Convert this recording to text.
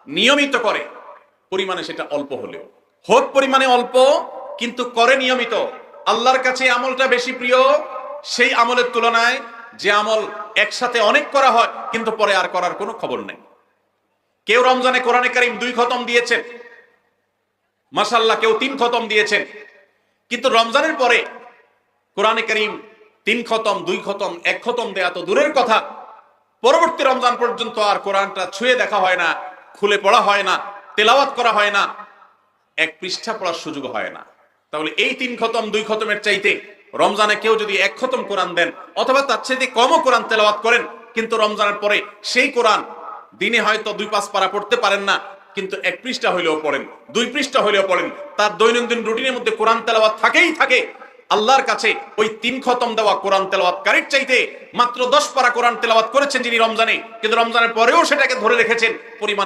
নিয়মিত করে, পরিমাণে সেটা অল্প হলেও হোক, পরিমাণে অল্প কিন্তু করে নিয়মিত, আল্লাহর কাছে আমলটা বেশি প্রিয় সেই আমলের তুলনায় যে আমল একসাথে অনেক করা হয় কিন্তু পরে আর করার কোনো খবর নেই। কেউ রমজানে কোরআনে কারীম 2 খতম দিয়েছেন, মাশাআল্লাহ, কেউ 3 খতম দিয়েছেন, কিন্তু রমজানের পরে কোরআনে কারীম 3 খতম, 2 খতম, 1 খতম দেয়া তো দূরের কথা, পরবর্তী রমজান পর্যন্ত আর কোরআনটা ছুঁয়ে দেখা হয় না, খুলে পড়া হয় না, তেলাওয়াত করা হয় না, 1 পৃষ্ঠা পড়ার সুযোগ হয় না। তাহলে এই 3 খতম 2 খতমের চাইতে রমজানে কেউ যদি 1 খতম কোরআন দেন অথবা তার চাইতে কমও কোরআন তেলাওয়াত করেন, কিন্তু রমজানের পরে সেই কোরআন দিনে হয়তো 2-5 পারা পড়তে পারেন না, কিন্তু 1 পৃষ্ঠা হইলেও পড়েন, 2 পৃষ্ঠা হইলেও পড়েন, তার দৈনন্দিন রুটিনের মধ্যে কোরআন তেলাওয়াত থাকেই থাকে। আল্লাহর কাছে ওই 3 খতম দেওয়া কোরআন তেলাওয়াতকারীর চাইতে মাত্র 10 পারা কোরআন তেলাওয়াত করেছেন যিনি রমজানে, কিন্তু রমজানের পরেও সেটাকে ধরে রেখেছেন, পরিমাণ